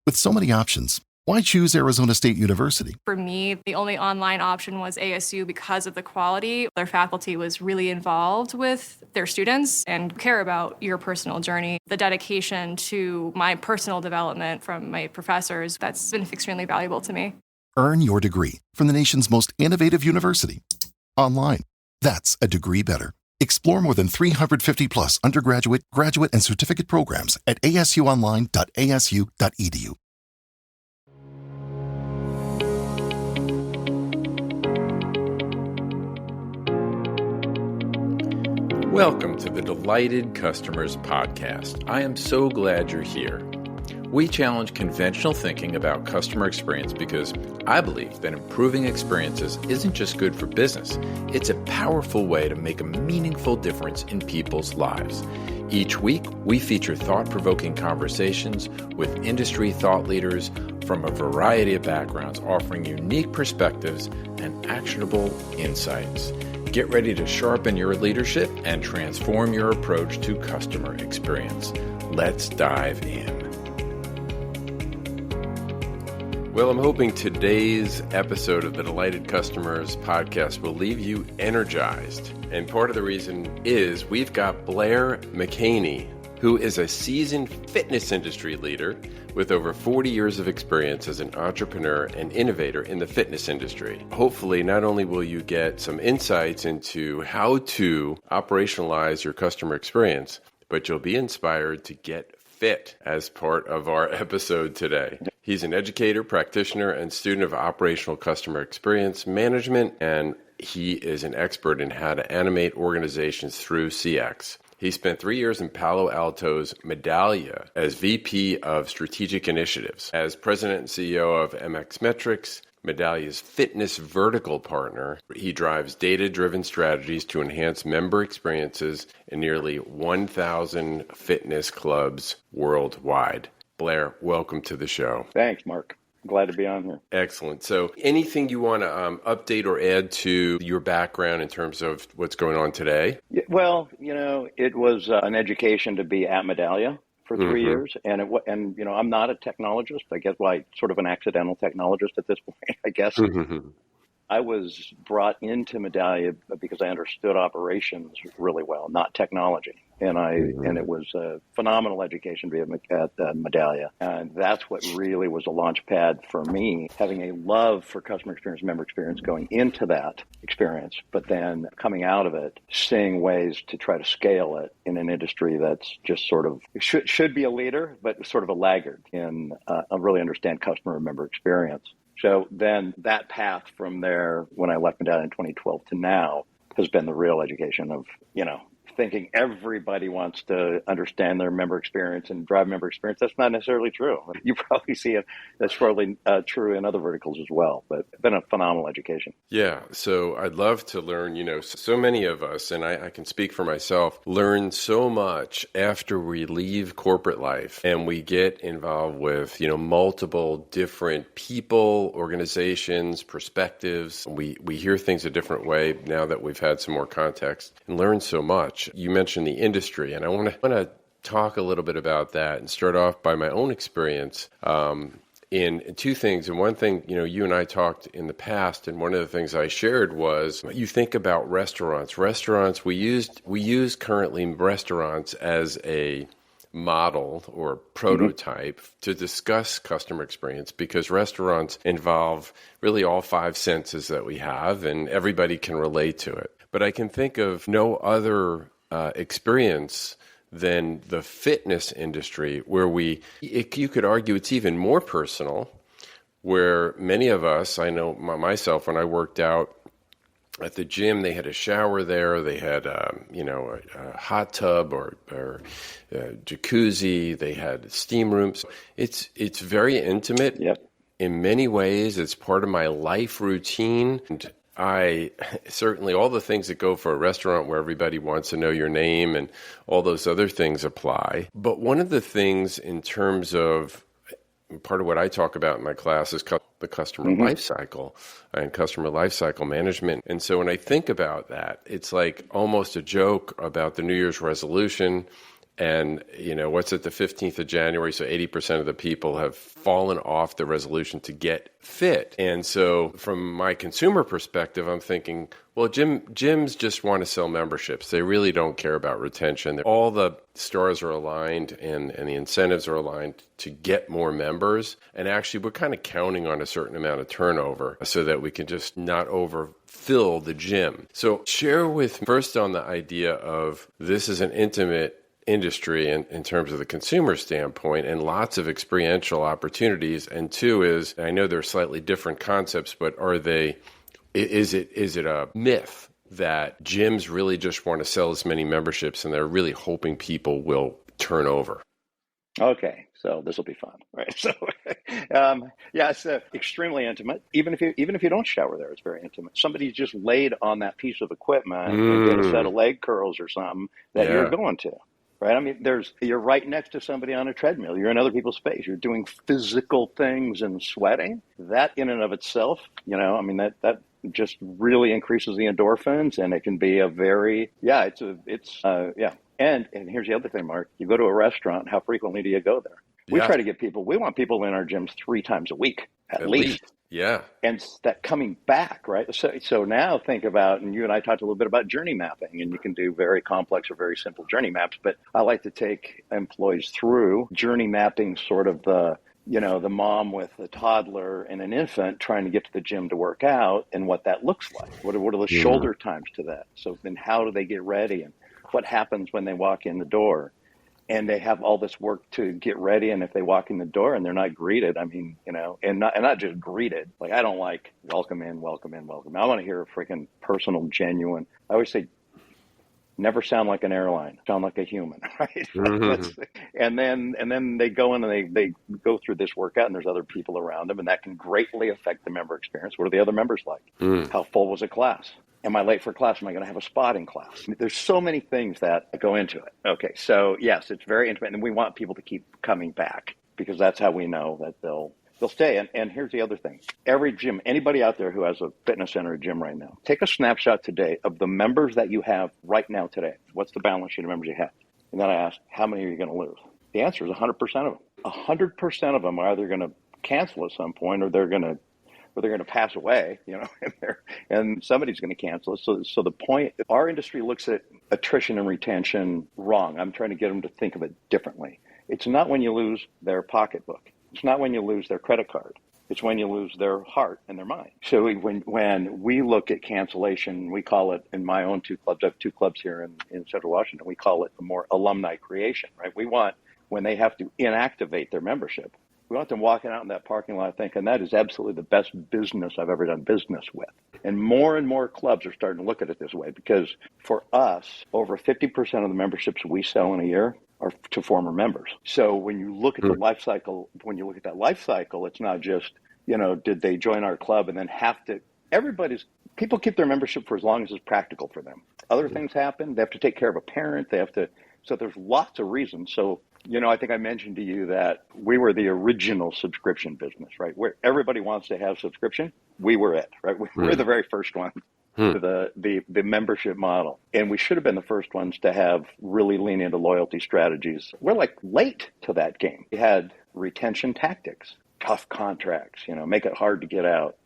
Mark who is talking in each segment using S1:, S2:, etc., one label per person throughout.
S1: With so many options, why choose Arizona State University?
S2: For me, the only online option was ASU because of the quality. Their faculty was really involved with their students and care about your personal journey. The dedication to my personal development from my professors, that's been extremely valuable to me.
S1: Earn your degree from the nation's most innovative university. Online. That's a degree better. Explore more than 350 plus undergraduate, graduate, and certificate programs at asuonline.asu.edu.
S3: Welcome to the Delighted Customers Podcast. I am so glad you're here. We challenge conventional thinking about customer experience because I believe that improving experiences isn't just good for business, it's a powerful way to make a meaningful difference in people's lives. Each week, we feature thought-provoking conversations with industry thought leaders from a variety of backgrounds, offering unique perspectives and actionable insights. Get ready to sharpen your leadership and transform your approach to customer experience. Let's dive in. Well, I'm hoping today's episode of the Delighted Customers podcast will leave you energized. And part of the reason is we've got Blair McHaney, who is a seasoned fitness industry leader with over 40 years of experience as an entrepreneur and innovator in the fitness industry. Hopefully, not only will you get some insights into how to operationalize your customer experience, but you'll be inspired to get fit as part of our episode today. He's an educator, practitioner, and student of operational customer experience management, and he is an expert in how to animate organizations through CX. He spent 3 years in Palo Alto's Medallia as VP of Strategic Initiatives. As president and CEO of MX Metrics, Medallia's fitness vertical partner, he drives data-driven strategies to enhance member experiences in nearly 1,000 fitness clubs worldwide. Blair, welcome to the show.
S4: Thanks, Mark. Glad to be on here.
S3: Excellent. So anything you want to update or add to your background in terms of what's going on today?
S4: Yeah, well, it was an education to be at Medallia for 3 years. And I'm not a technologist. I guess, sort of an accidental technologist at this point, I guess. I was brought into Medallia because I understood operations really well, not technology. And it was a phenomenal education to be at Medallia. And that's what really was a launch pad for me, having a love for customer experience, member experience going into that experience, but then coming out of it, seeing ways to try to scale it in an industry that's just sort of, should be a leader, but sort of a laggard in really understand customer and member experience. So then that path from there, when I left Medallia in 2012 to now, has been the real education of, thinking everybody wants to understand their member experience and drive member experience. That's not necessarily true. You probably see it. That's probably true in other verticals as well, but it's been a phenomenal education.
S3: Yeah. So I'd love to learn, so many of us, and I can speak for myself, learn so much after we leave corporate life and we get involved with, multiple different people, organizations, perspectives. We hear things a different way now that we've had some more context and learn so much. You mentioned the industry, and I want to talk a little bit about that and start off by my own experience in two things. And one thing, you and I talked in the past, and one of the things I shared was you think about restaurants. Restaurants, we use currently restaurants as a model or prototype to discuss customer experience because restaurants involve really all five senses that we have, and everybody can relate to it. But I can think of no other experience than the fitness industry where you could argue it's even more personal, where many of us, I know myself, when I worked out at the gym, they had a shower there, they had a hot tub or jacuzzi, they had steam rooms. It's very intimate.
S4: Yep.
S3: In many ways, it's part of my life routine. And I certainly, all the things that go for a restaurant where everybody wants to know your name and all those other things apply. But one of the things in terms of part of what I talk about in my class is the customer lifecycle and customer lifecycle management. And so when I think about that, it's like almost a joke about the New Year's resolution And, what's it, the 15th of January? So 80% of the people have fallen off the resolution to get fit. And so from my consumer perspective, I'm thinking, well, gyms just want to sell memberships. They really don't care about retention. All the stars are aligned and the incentives are aligned to get more members. And actually, we're kind of counting on a certain amount of turnover so that we can just not overfill the gym. So share with first on the idea of this is an intimate industry in terms of the consumer standpoint and lots of experiential opportunities. And two is, I know they're slightly different concepts, but is it a myth that gyms really just want to sell as many memberships and they're really hoping people will turn over?
S4: Okay, so this will be fun, right? So, it's extremely intimate. Even if you don't shower there, it's very intimate. Somebody just laid on that piece of equipment and did a set of leg curls or something that you're going to. Right. I mean, you're right next to somebody on a treadmill. You're in other people's space. You're doing physical things and sweating. That in and of itself, that just really increases the endorphins, and it can be a very, And here's the other thing, Mark. You go to a restaurant. How frequently do you go there? We try to get people. We want people in our gyms 3 times a week, at least.
S3: Yeah.
S4: And that coming back, right? So now think about, and you and I talked a little bit about journey mapping, and you can do very complex or very simple journey maps, but I like to take employees through journey mapping, sort of the mom with a toddler and an infant trying to get to the gym to work out and what that looks like. What are the shoulder times to that? So then how do they get ready and what happens when they walk in the door? And they have all this work to get ready. And if they walk in the door and they're not greeted, and not just greeted, like I don't like welcome in, welcome in, welcome. I want to hear a freaking personal, genuine. I always say, never sound like an airline, sound like a human, right? Mm-hmm. and then they go in and they go through this workout and there's other people around them, and that can greatly affect the member experience. What are the other members like? How full was the class? Am I late for class? Am I going to have a spot in class? There's so many things that go into it. Okay, so yes, it's very intimate, and we want people to keep coming back because that's how we know that they'll stay. And here's the other thing. Every gym, anybody out there who has a fitness center or gym right now, take a snapshot today of the members that you have right now today. What's the balance sheet of members you have? And then I ask, how many are you going to lose? The answer is 100% of them. 100% of them are either going to cancel at some point or they're going to pass away, and somebody's going to cancel it. So the point, our industry looks at attrition and retention wrong. I'm trying to get them to think of it differently. It's not when you lose their pocketbook. It's not when you lose their credit card. It's when you lose their heart and their mind. So when we look at cancellation, we call it, in my own 2 clubs, I have 2 clubs here in Central Washington, we call it the more alumni creation, right? We want, when they have to inactivate their membership, we want them walking out in that parking lot thinking that is absolutely the best business I've ever done business with. And more clubs are starting to look at it this way because for us, over 50% of the memberships we sell in a year are to former members. So when you look at the life cycle, it's not just, did they join our club and then have to, people keep their membership for as long as it's practical for them. Other things happen. They have to take care of a parent. So there's lots of reasons. So, I think I mentioned to you that we were the original subscription business, right? Where everybody wants to have subscription. We were it, right? We were the very first one to the membership model. And we should have been the first ones to have really lean into loyalty strategies. We're like late to that game. We had retention tactics, tough contracts, make it hard to get out.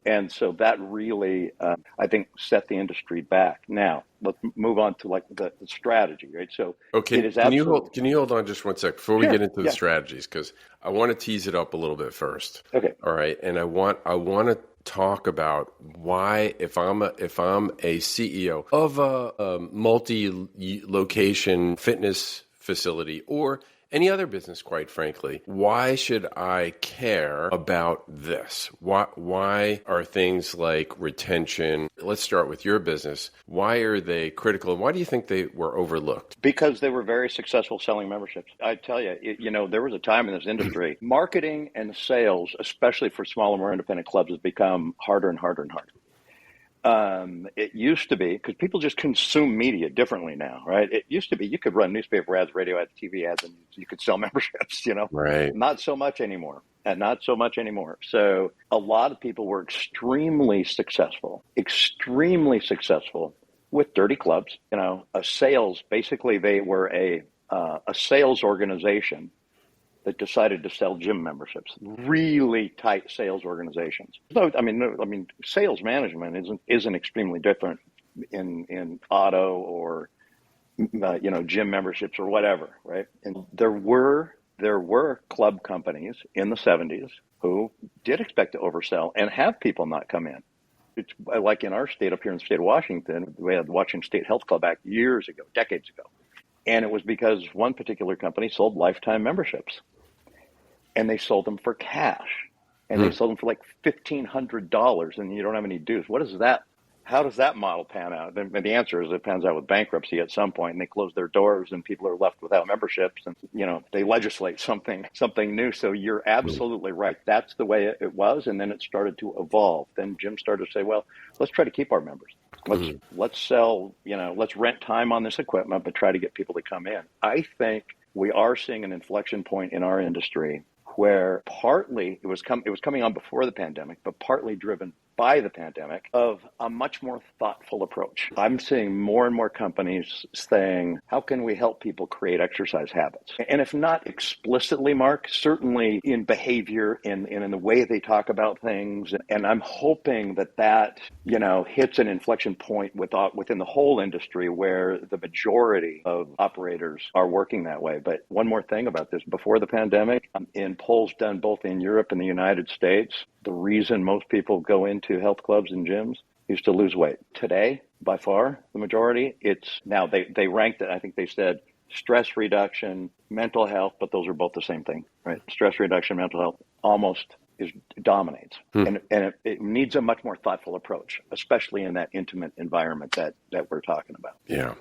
S4: And so that really, I think, set the industry back. Now, let's move on to the strategy, right? So,
S3: okay, can you hold on just 1 sec before we get into the strategies? Because I want to tease it up a little bit first.
S4: Okay.
S3: All right, and I want to talk about why, if I'm a CEO of a multi-location fitness facility or any other business, quite frankly, why should I care about this? Why are things like retention, let's start with your business, why are they critical? And why do you think they were overlooked?
S4: Because they were very successful selling memberships. I tell you, there was a time in this industry, marketing and sales, especially for smaller, more independent clubs, has become harder and harder and harder. It used to be, because people just consume media differently now, right? It used to be you could run newspaper ads, radio ads, TV ads, and you could sell memberships,
S3: Right.
S4: Not so much anymore. So a lot of people were extremely successful with dirty clubs. A sales, basically they were a a sales organization that decided to sell gym memberships. Really tight sales organizations. No, I mean, sales management isn't extremely different in auto or gym memberships or whatever, right? And there were club companies in the 70s who did expect to oversell and have people not come in. It's like in our state up here in the state of Washington, we had the Washington State Health Club Act years ago, decades ago. And it was because one particular company sold lifetime memberships. And they sold them for cash. And they sold them for like $1,500 and you don't have any dues. What is that? How does that model pan out? And the answer is it pans out with bankruptcy at some point, and they close their doors and people are left without memberships, and they legislate something new. So you're absolutely right. That's the way it was, and then it started to evolve. Then Jim started to say, well, let's try to keep our members. Let's sell, let's rent time on this equipment, but try to get people to come in. I think we are seeing an inflection point in our industry where partly it was coming on before the pandemic, but partly driven by the pandemic, of a much more thoughtful approach. I'm seeing more and more companies saying, how can we help people create exercise habits? And if not explicitly, Mark, certainly in behavior and in the way they talk about things. And I'm hoping that hits an inflection point within the whole industry where the majority of operators are working that way. But one more thing about this, before the pandemic, in polls done both in Europe and the United States, the reason most people go into health clubs and gyms is to lose weight. Today, by far, the majority, it's now they ranked it, I think they said stress reduction, mental health, but those are both the same thing, right? Stress reduction, mental health almost dominates. And it needs a much more thoughtful approach, especially in that intimate environment that we're talking about.
S3: Yeah.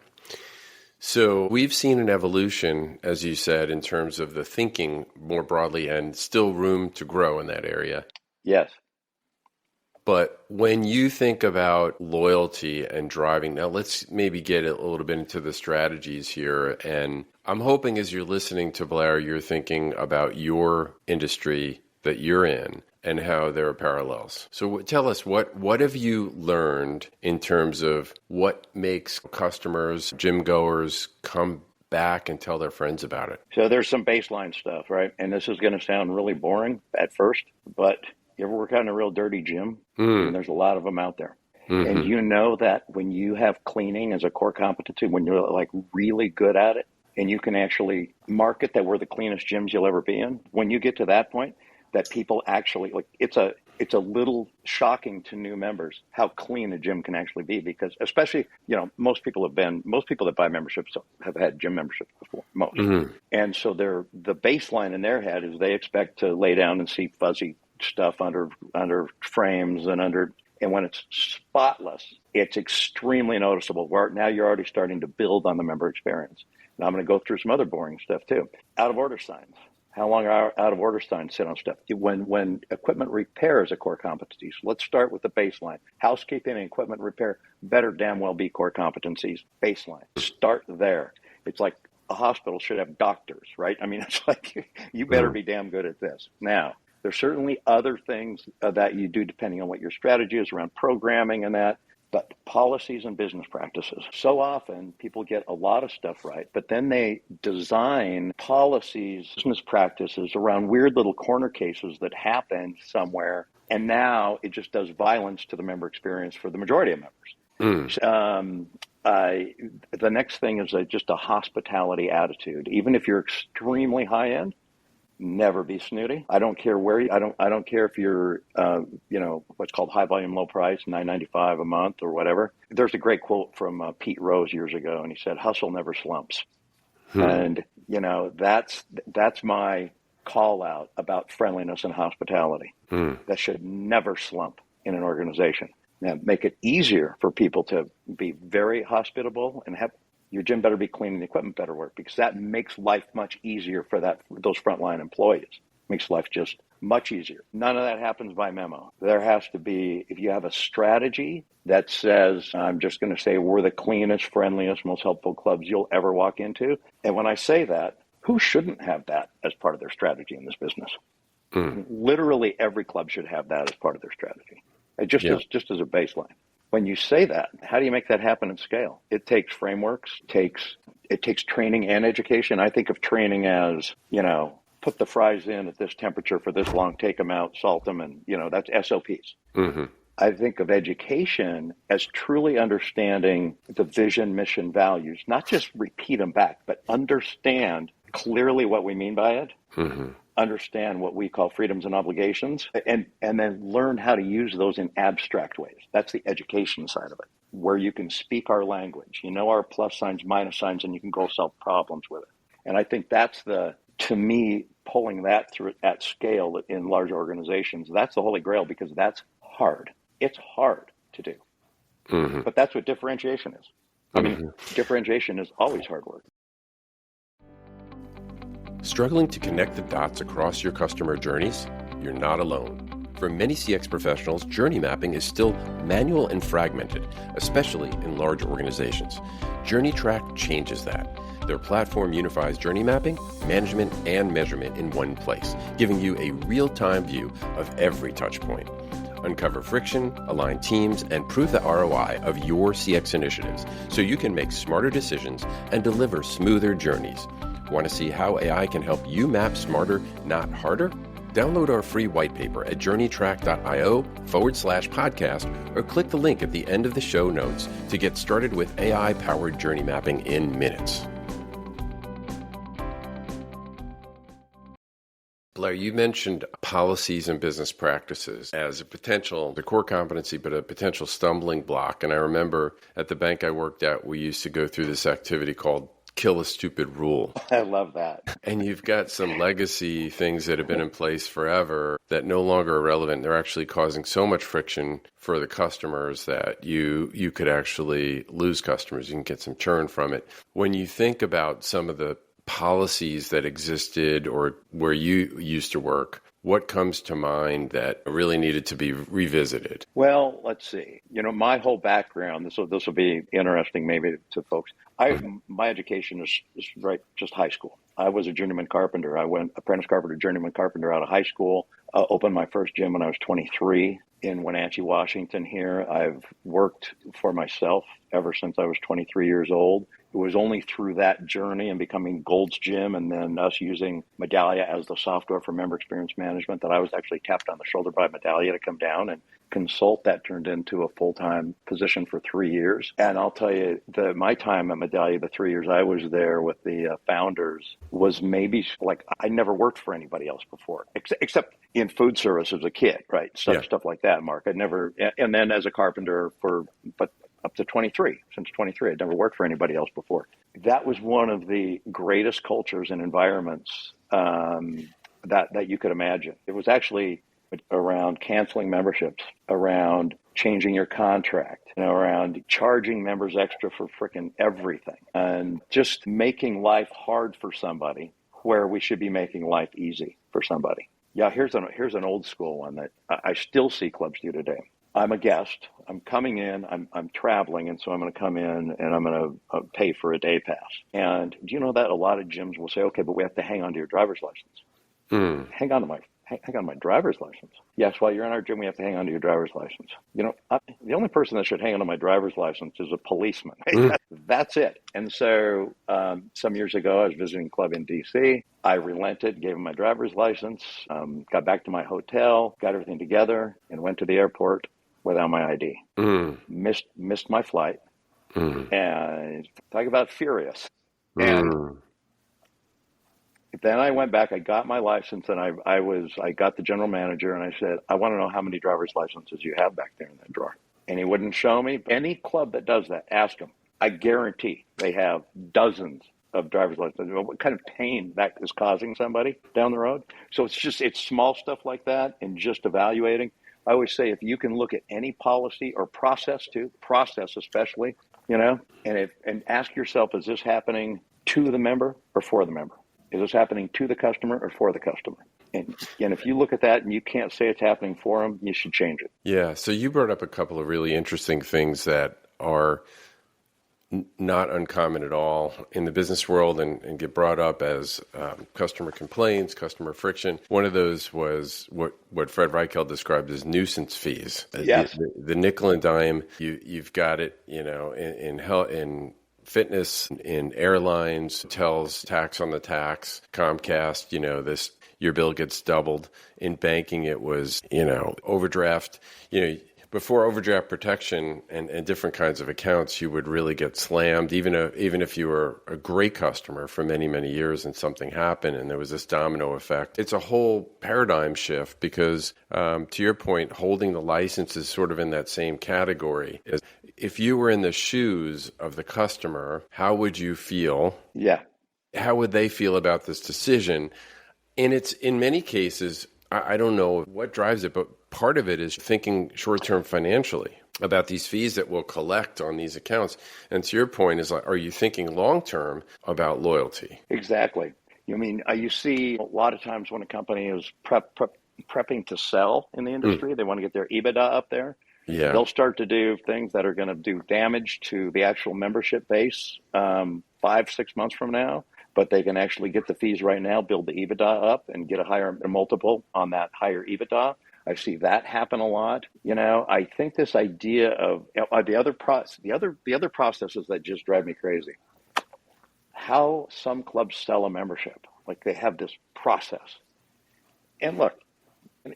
S3: So we've seen an evolution, as you said, in terms of the thinking more broadly, and still room to grow in that area.
S4: Yes.
S3: But when you think about loyalty and driving, now let's maybe get a little bit into the strategies here. And I'm hoping as you're listening to Blair, you're thinking about your industry that you're in and how there are parallels. So tell us, what have you learned in terms of what makes customers, gym goers come back and tell their friends about it?
S4: So there's some baseline stuff, right? And this is going to sound really boring at first, but you ever work out in a real dirty gym? And there's a lot of them out there. And you know that when you have cleaning as a core competency, when you're like really good at it, and you can actually market that we're the cleanest gyms you'll ever be in, when you get to that point, that people actually, like, it's a little shocking to new members how clean a gym can actually be, because especially, most people that buy memberships have had gym memberships before, most. And so the baseline in their head is they expect to lay down and see fuzzy stuff under frames and when it's spotless, it's extremely noticeable. Where now you're already starting to build on the member experience. Now I'm going to go through some other boring stuff too. Out of order signs. How long are out of order signs sit on stuff? When equipment repair is a core competency. So let's start with the baseline. Housekeeping and equipment repair better damn well be core competencies. Baseline. Start there. It's like a hospital should have doctors, right? I mean, it's like you better be damn good at this. Now, there's certainly other things that you do depending on what your strategy is around programming and that, but policies and business practices. So often people get a lot of stuff right, but then they design policies, business practices around weird little corner cases that happen somewhere, and now it just does violence to the member experience for the majority of members. The next thing is just a hospitality attitude. Even if you're extremely high end, never be snooty. I don't care where I don't care if you're what's called high volume, low price, $9.95 a month or whatever. There's a great quote from Pete Rose years ago, and he said, "Hustle never slumps." And that's my call out about friendliness and hospitality. That should never slump in an organization. Now, make it easier for people to be very hospitable and have. Your gym better be clean and the equipment better work, because that makes life much easier for those frontline employees. Makes life just much easier. None of that happens by memo. There has to be, if you have a strategy that says, I'm just going to say we're the cleanest, friendliest, most helpful clubs you'll ever walk into. And when I say that, who shouldn't have that as part of their strategy in this business? Literally every club should have that as part of their strategy. Just as a baseline. When you say that, how do you make that happen at scale? It takes frameworks, it takes training and education. I think of training as, put the fries in at this temperature for this long, take them out, salt them, and, that's SOPs.
S3: Mm-hmm.
S4: I think of education as truly understanding the vision, mission, values, not just repeat them back, but understand clearly what we mean by it, understand what we call freedoms and obligations, and then learn how to use those in abstract ways. That's the education side of it, where you can speak our language, our plus signs, minus signs, and you can go solve problems with it. And I think that's to me, pulling that through at scale in large organizations, that's the holy grail, because that's hard. It's hard to do. But that's what differentiation is. I mean, differentiation is always hard work.
S3: Struggling to connect the dots across your customer journeys? You're not alone. For many CX professionals, journey mapping is still manual and fragmented, especially in large organizations. Journeytrack changes that. Their platform unifies journey mapping, management, and measurement in one place, giving you a real-time view of every touch point. Uncover friction, align teams, and prove the ROI of your CX initiatives so you can make smarter decisions and deliver smoother journeys. Want to see how AI can help you map smarter, not harder? Download our free white paper at journeytrack.io/podcast or click the link at the end of the show notes to get started with AI-powered journey mapping in minutes. Blair, you mentioned policies and business practices as the core competency, but a potential stumbling block. And I remember at the bank I worked at, we used to go through this activity called Kill a Stupid Rule.
S4: I love that.
S3: And you've got some legacy things that have been in place forever that no longer are relevant. They're actually causing so much friction for the customers that you could actually lose customers. You can get some churn from it. When you think about some of the policies that existed or where you used to work, what comes to mind that really needed to be revisited?
S4: Well, let's see. My whole background, this will be interesting maybe to folks. My education is right, just high school. I was a journeyman carpenter. I went apprentice carpenter, journeyman carpenter out of high school. Opened my first gym when I was 23 in Wenatchee, Washington here. I've worked for myself ever since I was 23 years old. It was only through that journey and becoming Gold's Gym and then us using Medallia as the software for member experience management that I was actually tapped on the shoulder by Medallia to come down and consult. That turned into a full-time position for 3 years. And I'll tell you, my time at Medallia, the 3 years I was there with the founders, was maybe like I never worked for anybody else before, except in food service as a kid, right? Stuff like that, Mark. I'd never, and then as a carpenter but up to 23, since 23, I'd never worked for anybody else before. That was one of the greatest cultures and environments that you could imagine. It was actually around canceling memberships, around changing your contract, around charging members extra for frickin' everything, and just making life hard for somebody where we should be making life easy for somebody. Yeah, here's an old school one that I still see clubs do today. I'm a guest. I'm coming in. I'm traveling, and so I'm going to come in and I'm going to pay for a day pass. And do you know that a lot of gyms will say, "Okay, but we have to hang on to your driver's license." Hang on to my driver's license. Yes, while you're in our gym, we have to hang on to your driver's license. The only person that should hang on to my driver's license is a policeman. That's it. And so some years ago, I was visiting a club in D.C. I relented, gave him my driver's license, got back to my hotel, got everything together, and went to the airport without my ID. Missed my flight. And talk about furious. And then I went back, I got my license, and I got the general manager, and I said, I want to know how many driver's licenses you have back there in that drawer. And he wouldn't show me. Any club that does that, ask them. I guarantee they have dozens of driver's licenses. What kind of pain that is causing somebody down the road. So it's small stuff like that and just evaluating. I always say if you can look at any policy or process especially, and ask yourself, is this happening to the member or for the member? Is this happening to the customer or for the customer? And if you look at that and you can't say it's happening for them, you should change it.
S3: Yeah. So you brought up a couple of really interesting things that are not uncommon at all in the business world and get brought up as customer complaints, customer friction. One of those was what Fred Reichheld described as nuisance fees.
S4: Yes.
S3: The nickel and dime, you've got it, in fitness, in airlines, hotels, tax on the tax, Comcast, your bill gets doubled. In banking, it was, overdraft, before overdraft protection and different kinds of accounts, you would really get slammed, even if you were a great customer for many, many years and something happened and there was this domino effect. It's a whole paradigm shift because, to your point, holding the license is sort of in that same category. If you were in the shoes of the customer, how would you feel?
S4: Yeah.
S3: How would they feel about this decision? And it's in many cases, I don't know what drives it, but part of it is thinking short-term financially about these fees that we'll collect on these accounts. And to your point is, are you thinking long-term about loyalty?
S4: Exactly. You see a lot of times when a company is prepping to sell in the industry, they want to get their EBITDA up there.
S3: Yeah.
S4: They'll start to do things that are going to do damage to the actual membership base 5-6 months from now. But they can actually get the fees right now, build the EBITDA up, and get a higher multiple on that higher EBITDA. I see that happen a lot. I think this idea of the other processes that just drive me crazy. How some clubs sell a membership, like they have this process. And look,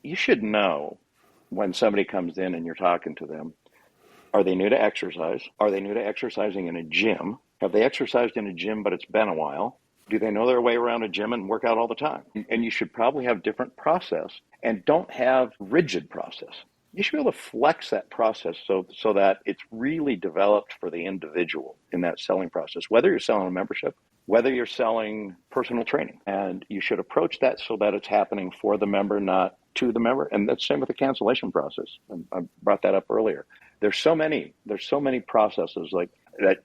S4: you should know when somebody comes in and you're talking to them. Are they new to exercise? Are they new to exercising in a gym? Have they exercised in a gym, but it's been a while? Do they know their way around a gym and work out all the time? And you should probably have different process and don't have rigid process. You should be able to flex that process so that it's really developed for the individual in that selling process, whether you're selling a membership, whether you're selling personal training. And you should approach that so that it's happening for the member, not to the member. And that's the same with the cancellation process. I brought that up earlier. There's so many processes like that.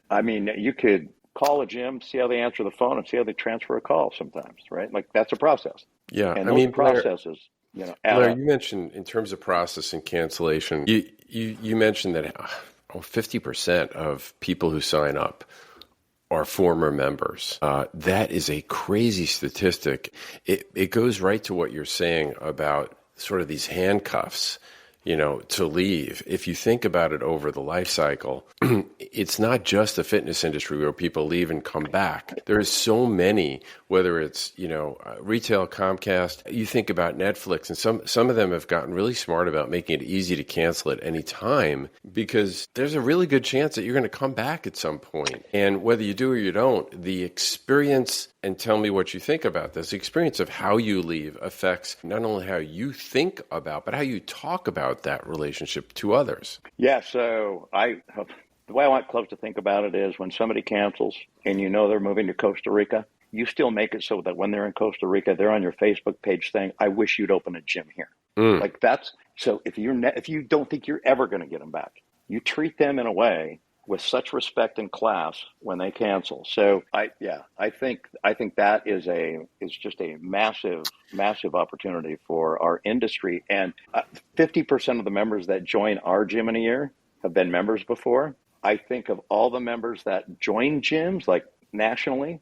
S4: You could call a gym, see how they answer the phone, and see how they transfer a call sometimes, right? Like that's a process.
S3: Yeah.
S4: And those processes,
S3: Blair, you mentioned in terms of process and cancellation, you mentioned that 50% of people who sign up are former members. That is a crazy statistic. It goes right to what you're saying about sort of these handcuffs, to leave. If you think about it over the life cycle, it's not just the fitness industry where people leave and come back. There's so many, whether it's, retail, Comcast, you think about Netflix, and some of them have gotten really smart about making it easy to cancel at any time because there's a really good chance that you're going to come back at some point. And whether you do or you don't, the experience, and tell me what you think about this, the experience of how you leave affects not only how you think about, but how you talk about that relationship to others.
S4: Yeah, so the way I want clubs to think about it is when somebody cancels and they're moving to Costa Rica, you still make it so that when they're in Costa Rica, they're on your Facebook page saying, I wish you'd open a gym here. Like so if you don't think you're ever going to get them back, you treat them in a way with such respect and class when they cancel. So I think that is just a massive opportunity for our industry. And 50% of the members that join our gym in a year have been members before. I think of all the members that join gyms, like nationally,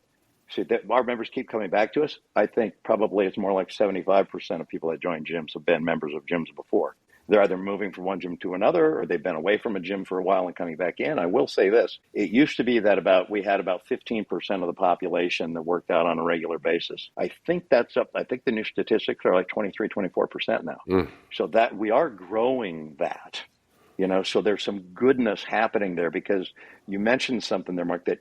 S4: see that our members keep coming back to us. I think probably it's more like 75% of people that join gyms have been members of gyms before. They're either moving from one gym to another, or they've been away from a gym for a while and coming back in. I will say this. It used to be that we had about 15% of the population that worked out on a regular basis. I think that's up. I think the new statistics are like 23, 24% now. So that we are growing that, so there's some goodness happening there because you mentioned something there, Mark, that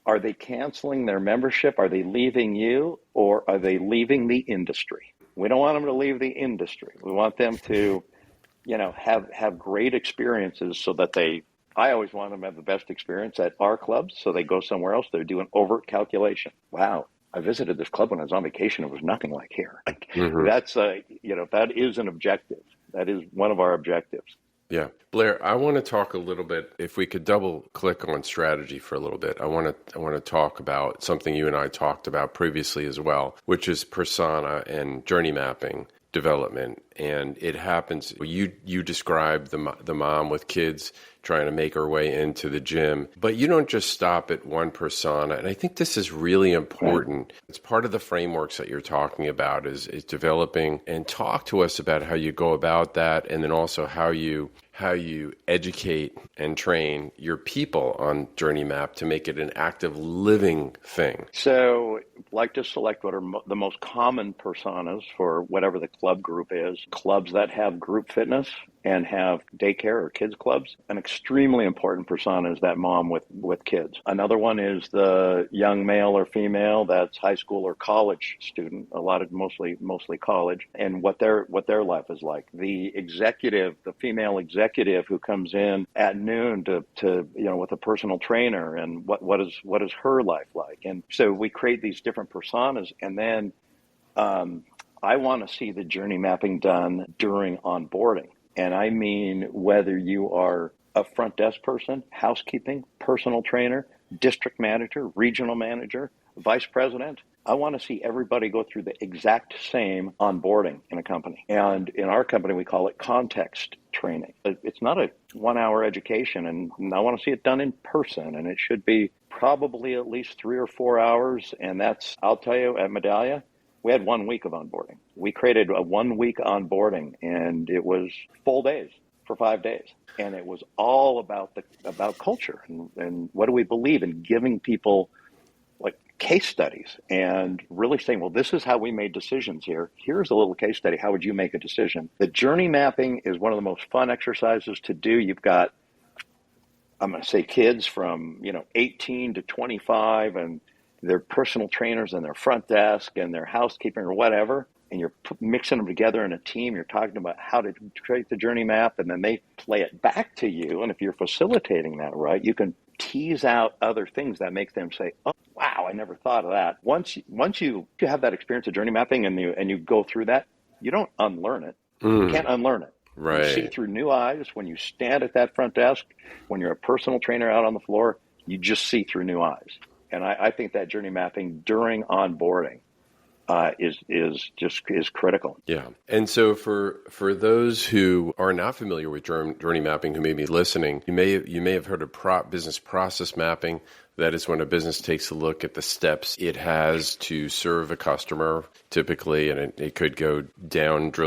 S4: are they canceling their membership? Are they leaving you, or are they leaving the industry? We don't want them to leave the industry. We want them to, have great experiences so that I always want them to have the best experience at our clubs. So they go somewhere else. They do an overt calculation. Wow. I visited this club when I was on vacation. It was nothing like here. That's, that is an objective. That is one of our objectives.
S3: Yeah. Blair, I want to talk a little bit, if we could double click on strategy for a little bit. I want to talk about something you and I talked about previously as well, which is persona and journey mapping. development, and it happens. You describe the mom with kids trying to make her way into the gym, but you don't just stop at one persona. And I think this is really important. Right. It's part of the frameworks that you're talking about is developing, and talk to us about how you go about that, and then also how you educate and train your people on Journey Map to make it an active living thing.
S4: So like to select what are the most common personas for whatever the club group is. Clubs that have group fitness and have daycare or kids clubs. An extremely important persona is that mom with kids. Another one is the young male or female that's high school or college student, a lot of mostly college, and what their life is like. The executive, the female executive who comes in at noon to with a personal trainer, and what is her life like. And so we create these different personas, and then I want to see the journey mapping done during onboarding. And I mean, whether you are a front desk person, housekeeping, personal trainer, district manager, regional manager, vice president, I want to see everybody go through the exact same onboarding in a company. And in our company, we call it context training. It's not a 1-hour education, and I want to see it done in person. And it should be probably at least 3 or 4 hours. And that's, I'll tell you, at Medallia, we had 1 week of onboarding. We created a 1 week onboarding, and it was full days for 5 days. And it was all about culture and what do we believe in, giving people like case studies and really saying, well, this is how we made decisions here. Here's a little case study. How would you make a decision? The journey mapping is one of the most fun exercises to do. You've got, I'm going to say, kids from 18 to 25, and they're personal trainers and their front desk and their housekeeping or whatever, and you're mixing them together in a team. You're talking about how to create the journey map, and then they play it back to you. And if you're facilitating that right, you can tease out other things that make them say, oh, wow, I never thought of that. Once you have that experience of journey mapping and you go through that, you don't unlearn it. You can't unlearn it.
S3: Right.
S4: You see through new eyes when you stand at that front desk, when you're a personal trainer out on the floor, you just see through new eyes. And I think that journey mapping during onboarding is critical.
S3: Yeah. And so for those who are not familiar with journey mapping, who may be listening, you may have heard of business process mapping. That is when a business takes a look at the steps it has to serve a customer, typically, and it could drill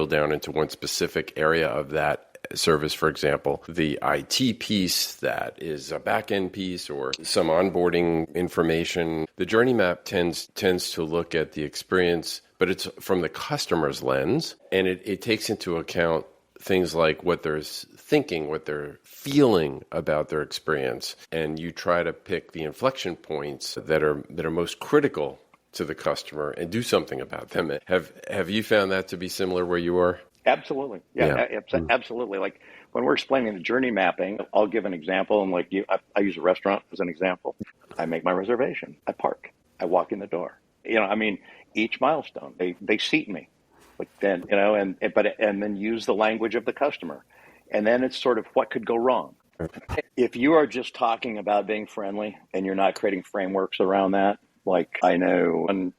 S3: down into one specific area of that service. For example, the IT piece that is a back-end piece, or some onboarding information. The journey map tends to look at the experience, but it's from the customer's lens, and it takes into account things like what they're thinking, what they're feeling about their experience, and you try to pick the inflection points that are most critical to the customer and do something about them. Have you found that to be similar where you are?
S4: Absolutely. Yeah. Absolutely. Like when we're explaining the journey mapping, I'll give an example. And I use a restaurant as an example. I make my reservation. I park. I walk in the door. Each milestone, they seat me. But then, and then use the language of the customer. And then it's sort of what could go wrong. If you are just talking about being friendly and you're not creating frameworks around that, like I know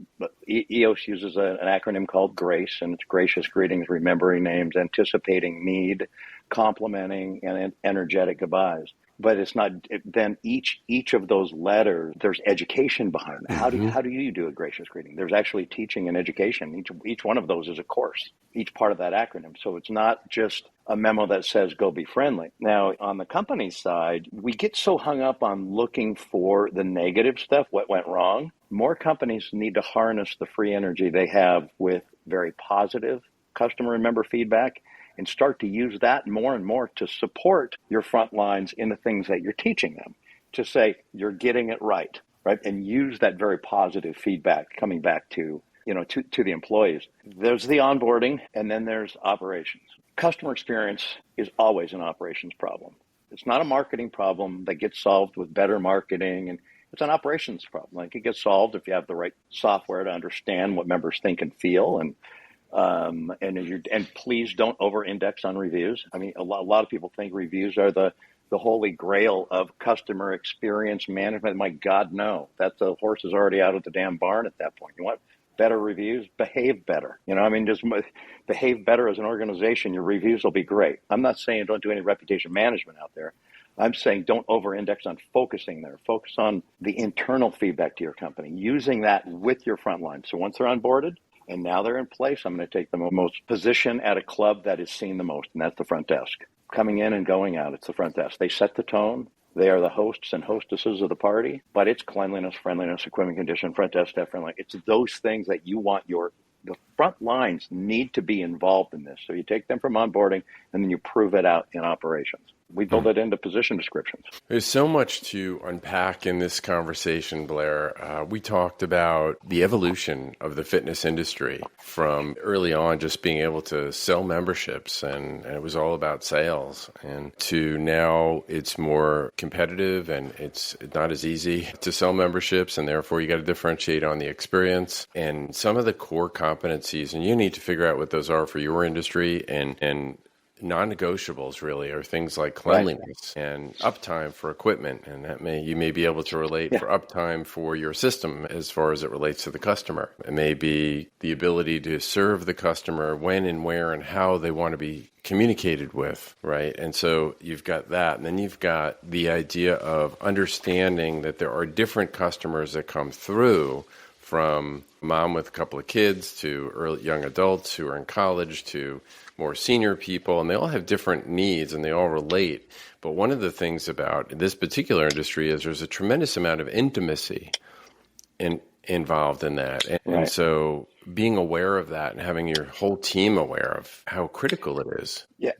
S4: EOS uses an acronym called GRACE, and it's gracious greetings, remembering names, anticipating need, complimenting, and energetic goodbyes. But it's not, then each of those letters, there's education behind it. How do you do a gracious greeting? There's actually teaching and education. Each one of those is a course, each part of that acronym. So it's not just a memo that says, go be friendly. Now, on the company side, we get so hung up on looking for the negative stuff, what went wrong. More companies need to harness the free energy they have with very positive customer and member feedback, and start to use that more and more to support your front lines in the things that you're teaching them, to say you're getting it right? And use that very positive feedback coming back to the employees. There's the onboarding, and then there's operations. Customer experience is always an operations problem. It's not a marketing problem that gets solved with better marketing, and it's an operations problem. Like, it gets solved if you have the right software to understand what members think and feel, and please don't over-index on reviews. I mean, a lot of people think reviews are the holy grail of customer experience management. My God, no. The horse is already out of the damn barn at that point. You want better reviews, behave better. I mean, just behave better as an organization. Your reviews will be great. I'm not saying don't do any reputation management out there. I'm saying don't over-index on focusing there. Focus on the internal feedback to your company, using that with your front line. So once they're onboarded and now they're in place, I'm going to take the most position at a club that is seen the most, and that's the front desk. Coming in and going out, it's the front desk. They set the tone. They are the hosts and hostesses of the party, but it's cleanliness, friendliness, equipment condition, front desk staff friendly. It's those things that you want the front lines need to be involved in this. So you take them from onboarding and then you prove it out in operations. We build it into position descriptions.
S3: There's so much to unpack in this conversation, Blair. We talked about the evolution of the fitness industry from early on just being able to sell memberships, and it was all about sales, and to now it's more competitive and it's not as easy to sell memberships, and therefore you got to differentiate on the experience and some of the core competencies, and you need to figure out what those are for your industry, and non-negotiables really are things like cleanliness and uptime for equipment, and you may be able to relate for uptime for your system as far as it relates to the customer. It may be the ability to serve the customer when and where and how they want to be communicated with, right? And so you've got that, and then you've got the idea of understanding that there are different customers that come through, from mom with a couple of kids to young adults who are in college to more senior people, and they all have different needs and they all relate. But one of the things about this particular industry is there's a tremendous amount of intimacy involved in that. And so being aware of that and having your whole team aware of how critical it is.
S4: Yeah,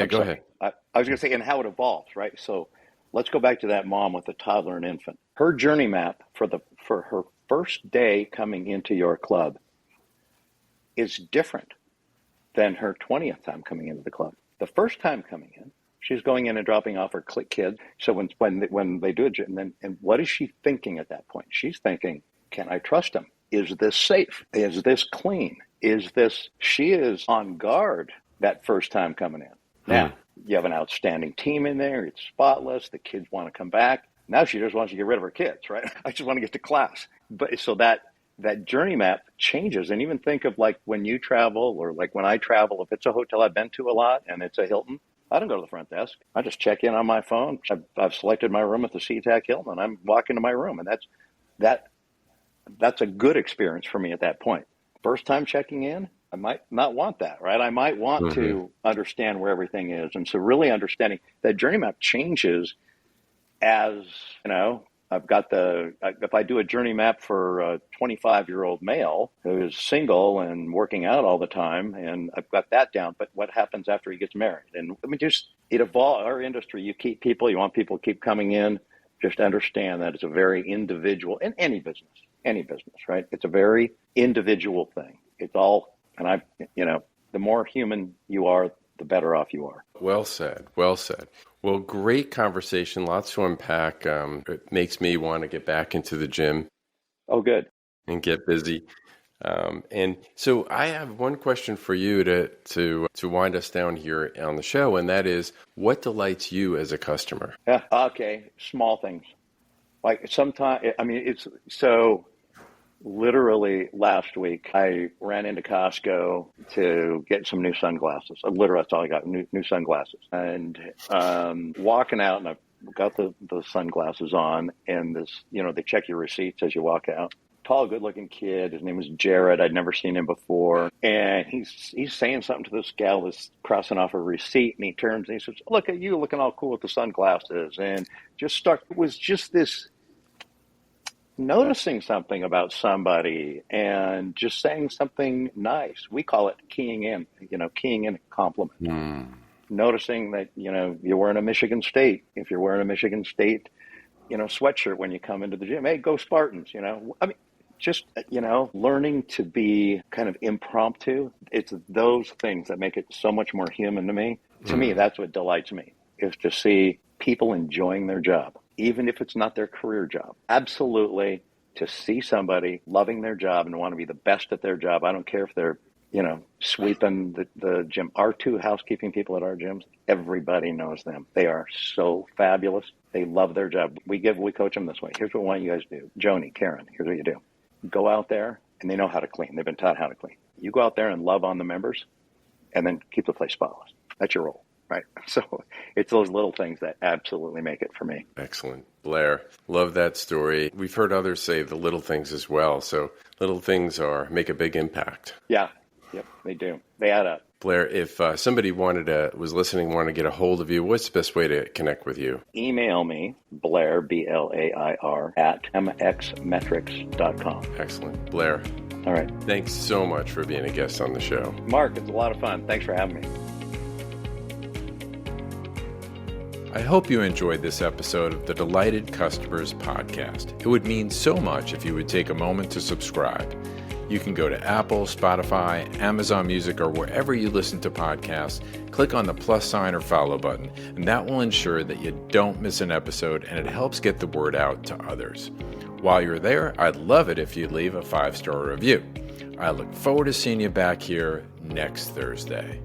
S3: go ahead.
S4: I was going to say, and how it evolves, right? So let's go back to that mom with a toddler and infant. Her journey map for her first day coming into your club is different than her 20th time coming into the club. The first time coming in, she's going in and dropping off her kids. So when they do it, and what is she thinking at that point? She's thinking, can I trust him? Is this safe? Is this clean? She is on guard that first time coming in. Now, you have an outstanding team in there. It's spotless. The kids want to come back. Now she just wants to get rid of her kids, right? I just want to get to class. But so that journey map changes. And even think of like when you travel, or like when I travel, if it's a hotel I've been to a lot and it's a Hilton, I don't go to the front desk. I just check in on my phone. I've selected my room at the SeaTac Hilton, and I'm walking to my room. And that's a good experience for me at that point. First time checking in, I might not want that, right? I might want to understand where everything is. And so really understanding that journey map changes as, I've got if I do a journey map for a 25-year-old male who is single and working out all the time, and I've got that down, but what happens after he gets married? And it evolves. Our industry, you want people to keep coming in, just understand that it's a very individual, in any business, right? It's a very individual thing. It's all, and the more human you are, the better off you are.
S3: Well said. Well, great conversation. Lots to unpack. It makes me want to get back into the gym.
S4: Oh, good.
S3: And get busy. And so I have one question for you to wind us down here on the show, and that is, what delights you as a customer?
S4: Yeah. Okay. Small things. Like sometimes, it's so. Literally last week, I ran into Costco to get some new sunglasses. Literally, that's all I got, new sunglasses. And walking out, and I've got the sunglasses on, and this, they check your receipts as you walk out. Tall, good-looking kid. His name was Jared. I'd never seen him before. And he's saying something to this gal that's crossing off a receipt, and he turns and he says, "Look at you, looking all cool with the sunglasses." And it was just this noticing something about somebody and just saying something nice. We call it keying in a compliment. Noticing that, you're wearing a Michigan State. If you're wearing a Michigan State, sweatshirt when you come into the gym, hey, go Spartans, learning to be kind of impromptu. It's those things that make it so much more human to me. To me, that's what delights me, is to see people enjoying their job, even if it's not their career job. Absolutely, to see somebody loving their job and want to be the best at their job. I don't care if they're, sweeping the gym. Our two housekeeping people at our gyms, everybody knows them. They are so fabulous. They love their job. We coach them this way. Here's what I want you guys to do. Joni, Karen, here's what you do. go out there and they know how to clean. They've been taught how to clean. You go out there and love on the members and then keep the place spotless. That's your role, right? So it's those little things that absolutely make it for me.
S3: Excellent. Blair, love that story. We've heard others say the little things as well. So little things make a big impact.
S4: Yeah. Yep, they do. They add up.
S3: Blair, if somebody was listening, wanted to get a hold of you, what's the best way to connect with you?
S4: Email me, Blair, Blair, at mxmetrics.com.
S3: Excellent. Blair.
S4: All right.
S3: Thanks so much for being a guest on the show.
S4: Mark, it's a lot of fun. Thanks for having me.
S3: I hope you enjoyed this episode of the Delighted Customers Podcast. It would mean so much if you would take a moment to subscribe. You can go to Apple, Spotify, Amazon Music, or wherever you listen to podcasts, click on the plus sign or follow button, and that will ensure that you don't miss an episode, and it helps get the word out to others. While you're there, I'd love it if you'd leave a 5-star review. I look forward to seeing you back here next Thursday.